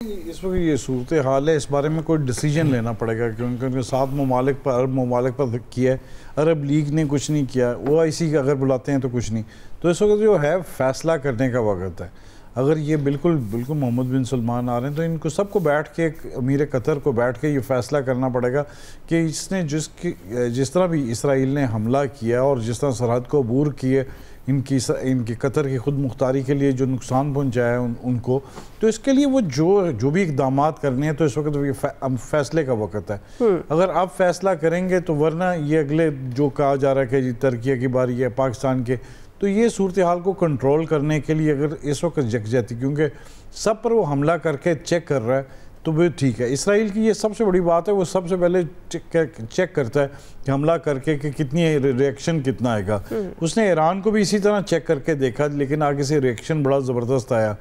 इस वक्त ये सूरत हाल है, इस बारे में कोई डिसीजन लेना पड़ेगा क्योंकि उनके 7 ममालिक पर, अरब ममालिक पर किया है। अरब लीग ने कुछ नहीं किया, OIC का अगर बुलाते हैं तो कुछ नहीं। तो इस वक्त जो है फैसला करने का वक्त है। अगर ये बिल्कुल मोहम्मद बिन सलमान आ रहे हैं तो इनको सबको बैठ के, अमीर कतर को बैठ के ये फैसला करना पड़ेगा कि इसने जिस तरह भी इसराइल ने हमला किया और जिस तरह सरहद को अबूर किए, इनकी कतर की खुद मुख्तारी के लिए जो नुकसान पहुंचाया है उनको, तो इसके लिए वो जो भी इकदाम करने हैं तो इस वक्त फैसले का वक्त है। अगर आप फैसला करेंगे तो वरना ये अगले जो कहा जा रहा है कि जी तुर्की की बारी है, पाकिस्तान के, तो ये सूरत हाल को कंट्रोल करने के लिए अगर इस वक्त यकजहती, क्योंकि सब पर वो हमला करके चेक कर रहा है तो वो ठीक है। इसराइल की ये सबसे बड़ी बात है, वो सबसे पहले चेक करता है कि हमला करके कि कितनी रिएक्शन कितना आएगा। उसने ईरान को भी इसी तरह चेक करके देखा, लेकिन आगे से रिएक्शन बड़ा ज़बरदस्त आया,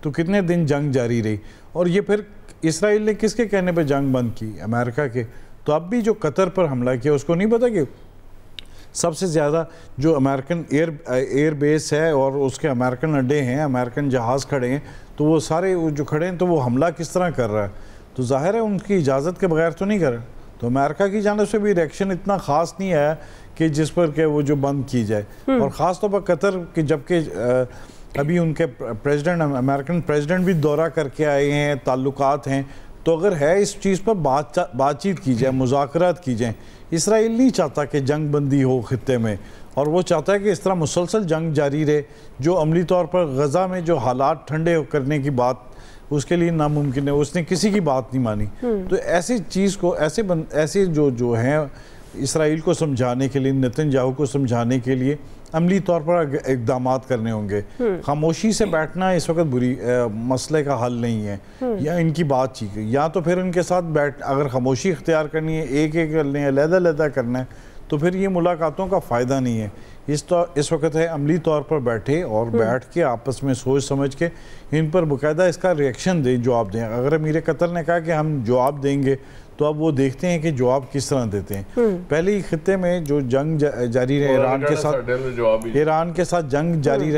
तो कितने दिन जंग जारी रही। और ये फिर इसराइल ने किसके कहने पे जंग बंद की? अमेरिका के। तो अब भी जो कतर पर हमला किया, उसको नहीं पता कि सबसे ज़्यादा जो अमेरिकन एयर बेस है और उसके अमेरिकन अड्डे हैं, अमेरिकन जहाज़ खड़े हैं, तो वो सारे जो खड़े हैं तो वो हमला किस तरह कर रहा है? तो जाहिर है उनकी इजाज़त के बगैर तो नहीं कर रहा। तो अमेरिका की जानिब से भी रिएक्शन इतना ख़ास नहीं आया कि जिस पर के वो जो बंद की जाए। और ख़ास तौर पर कतर के, जबकि अभी उनके प्रेसिडेंट, अमेरिकन प्रेसिडेंट भी दौरा करके आए हैं, ताल्लुकात हैं, तो अगर है इस चीज़ पर बातचीत की जाए, मुज़ाकरात की जाए। इसराइल नहीं चाहता कि जंग बंदी हो खित्ते में, और वो चाहता है कि इस तरह मुसलसल जंग जारी रहे, जो अमली तौर पर गज़ा में जो हालात ठंडे करने की बात उसके लिए नामुमकिन है। उसने किसी की बात नहीं मानी। तो ऐसी चीज़ को ऐसे जो हैं इसराइल को समझाने के लिए, नेतन्याहू को समझाने के लिए अमली तौर पर इक़दाम करने होंगे। खामोशी से बैठना इस वक्त मसले का हल नहीं है, या इनकी बात ठीक है, या तो फिर उनके साथ अगर खामोशी इख्तियार करनी है, एक करनी है, अलग-अलग करना है, तो फिर ये मुलाकातों का फ़ायदा नहीं है। इस वक्त है अमली तौर पर बैठे और बैठ के आपस में सोच समझ के इन पर बाकायदा इसका रिएक्शन दें, जवाब दें। अगर अमीर कतर ने कहा कि हम जवाब देंगे, तो अब वो देखते हैं कि जवाब किस तरह देते हैं। पहले ही खित्ते में जो जंग जारी रहे, ईरान के साथ जंग जारी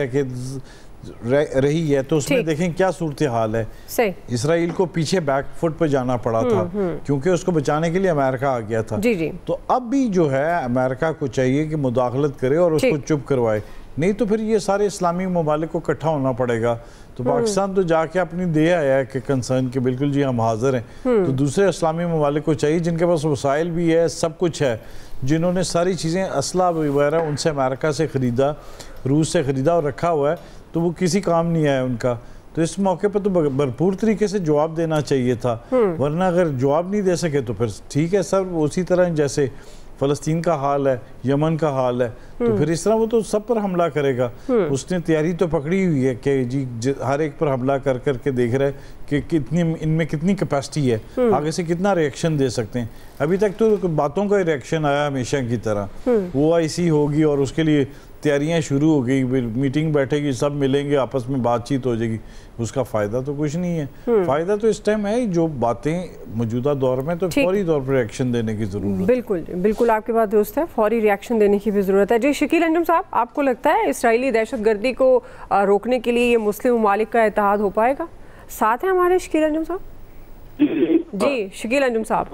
रही है, तो उसमें देखें क्या सूरत हाल है। इसराइल को पीछे बैकफुट पर जाना पड़ा था क्योंकि उसको बचाने के लिए अमेरिका आ गया था। तो अब भी जो है अमेरिका को चाहिए कि मुदाखलत करे और उसको चुप करवाए, नहीं तो फिर ये सारे इस्लामी ममालिक को इकट्ठा होना पड़ेगा। तो पाकिस्तान तो जाके अपनी दे आया है कि कंसर्न के बिल्कुल जी हम हाजिर हैं। तो दूसरे इस्लामी ममालिक को चाहिए जिनके पास वसाइल भी है, सब कुछ है, जिन्होंने सारी चीज़ें असला वगैरह उनसे अमेरिका से ख़रीदा, रूस से ख़रीदा और रखा हुआ है, तो वो किसी काम नहीं आया उनका। तो इस मौके पर तो भरपूर तरीके से जवाब देना चाहिए था, वरना अगर जवाब नहीं दे सके तो फिर ठीक है सर, उसी तरह जैसे फ़लस्तीन का हाल है, यमन का हाल है, तो फिर इस तरह वो तो सब पर हमला करेगा। उसने तैयारी तो पकड़ी हुई है कि जी हर एक पर हमला कर करके देख रहा है कि कितनी इनमें कितनी कैपेसिटी है, आगे से कितना रिएक्शन दे सकते हैं। अभी तक तो बातों का रिएक्शन आया हमेशा की तरह, OIC होगी और उसके लिए तैयारियां शुरू हो गई, मीटिंग बैठेगी, सब मिलेंगे, आपस में बातचीत हो जाएगी। उसका फ़ायदा तो कुछ नहीं है। फ़ायदा तो इस टाइम है जो बातें मौजूदा दौर में तो फौरी तौर पर रिएक्शन देने की ज़रूरत है। बिल्कुल बिल्कुल आपकी बात दुरुस्त है, फौरी रिएक्शन देने की भी ज़रूरत है। जी शकील अंजुम साहब, आपको लगता है इसराइली दहशतगर्दी को रोकने के लिए ये मुस्लिम ममालिक का इत्तेहाद हो पाएगा? साथ हैं हमारे शकील अंजुम साहब? जी शकील अंजुम साहब,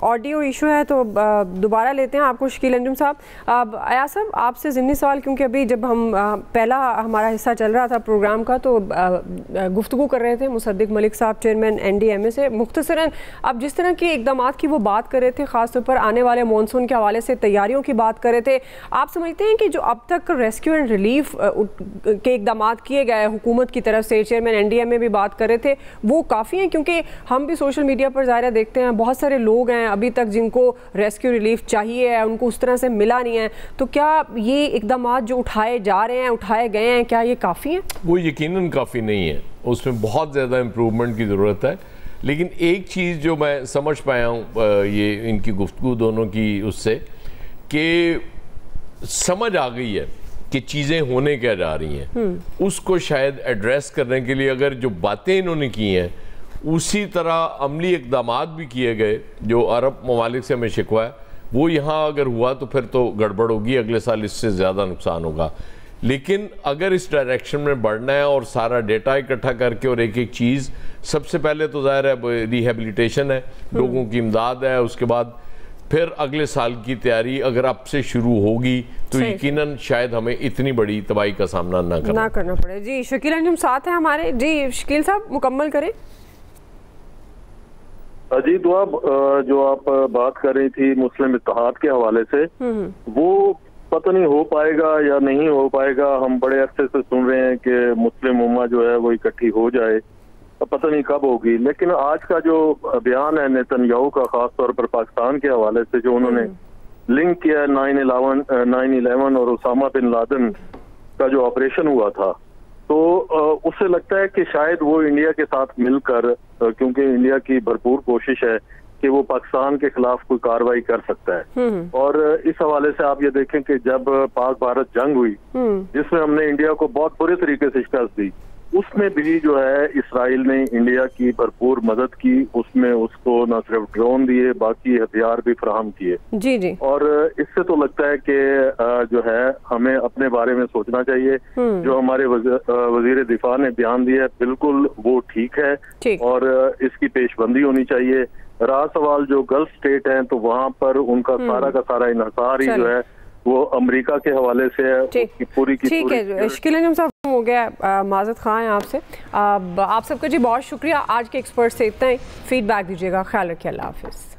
ऑडियो इशू है तो दोबारा लेते हैं आपको शकील अंजुम साहब। अयाज साहब, आपसे ज़िमनी सवाल, क्योंकि अभी जब हम पहला हमारा हिस्सा चल रहा था प्रोग्राम का तो गुफ्तगू कर रहे थे मुसद्दिक मलिक साहब, चेयरमैन NDMA से, मुख्तसरन अब जिस तरह के इक़दामात की वो बात कर रहे थे, ख़ासतौर पर आने वाले मानसून के हवाले से तैयारियों की बात कर रहे थे। आप समझते हैं कि जो अब तक रेस्क्यू एंड रिलीफ के इक़दामात किए गए हुकूमत की तरफ से, चेयरमैन NDMA भी बात कर रहे थे, वो काफ़ी हैं? क्योंकि हम भी सोशल मीडिया पर ज़ाहिर देखते हैं बहुत सारे लोग हैं अभी तक जिनको रेस्क्यू रिलीफ चाहिए है, उनको उस तरह से मिला नहीं है। तो क्या ये इक़दामात जो उठाए जा रहे हैं, उठाए गए हैं, क्या ये काफ़ी हैं? वो यकीनन काफ़ी नहीं है, उसमें बहुत ज़्यादा इम्प्रूवमेंट की ज़रूरत है। लेकिन एक चीज़ जो मैं समझ पाया हूँ ये इनकी गुफ्तगू दोनों की, उससे कि समझ आ गई है कि चीज़ें होने क्या जा रही हैं, उसको शायद एड्रेस करने के लिए अगर जो बातें इन्होंने की हैं उसी तरह अमली इक़दामात भी किए गए जो अरब ममालिक से हमें शिकवा है, वो यहाँ अगर हुआ तो फिर तो गड़बड़ होगी, अगले साल इससे ज़्यादा नुकसान होगा। लेकिन अगर इस डायरेक्शन में बढ़ना है और सारा डेटा इकट्ठा करके और एक एक चीज़, सबसे पहले तो ज़ाहिर है रिहेबिलिटेशन है, लोगों की इमदाद है, उसके बाद फिर अगले साल की तैयारी अगर अब से शुरू होगी तो यकीनन शायद हमें इतनी बड़ी तबाही का सामना ना करना पड़े। जी शकील अंजुम साथ हैं हमारे। जी शकील साहब मुकम्मल करें। जी दुआ, जो आप बात कर रही थी मुस्लिम इत्तेहाद के हवाले से, वो पता नहीं हो पाएगा या नहीं हो पाएगा। हम बड़े अरसे से सुन रहे हैं कि मुस्लिम उम्मा जो है वो इकट्ठी हो जाए, पता नहीं कब होगी। लेकिन आज का जो बयान है नेतन्याहू का, खास तौर पर पाकिस्तान के हवाले से, जो उन्होंने लिंक किया 9/11 और उसामा बिन लादेन का जो ऑपरेशन हुआ था, तो उससे लगता है कि शायद वो इंडिया के साथ मिलकर, क्योंकि इंडिया की भरपूर कोशिश है कि वो पाकिस्तान के खिलाफ कोई कार्रवाई कर सकता है। और इस हवाले से आप ये देखें कि जब पाक भारत जंग हुई, जिसमें हमने इंडिया को बहुत बुरे तरीके से शिकस्त दी, उसमें भी जो है इसराइल ने इंडिया की भरपूर मदद की। उसमें उसको न सिर्फ ड्रोन दिए, बाकी हथियार भी फराहम किए। जी जी। और इससे तो लगता है कि जो है हमें अपने बारे में सोचना चाहिए। जो हमारे वजीर दिफा ने बयान दिया है, बिल्कुल वो ठीक है और इसकी पेशबंदी होनी चाहिए। रहा सवाल जो गल्फ स्टेट हैं, तो वहाँ पर उनका सारा का सारा इन्हसार ही जो है वो अमेरिका के हवाले से है। पूरी की ठीक है शकील अंजुम साहब, हो गया, माजरत खां हैं आपसे। आप सबका जी बहुत शुक्रिया। आज के एक्सपर्ट से इतना ही, फीडबैक दीजिएगा। ख्याल रखिए, अल्लाह हाफिज़।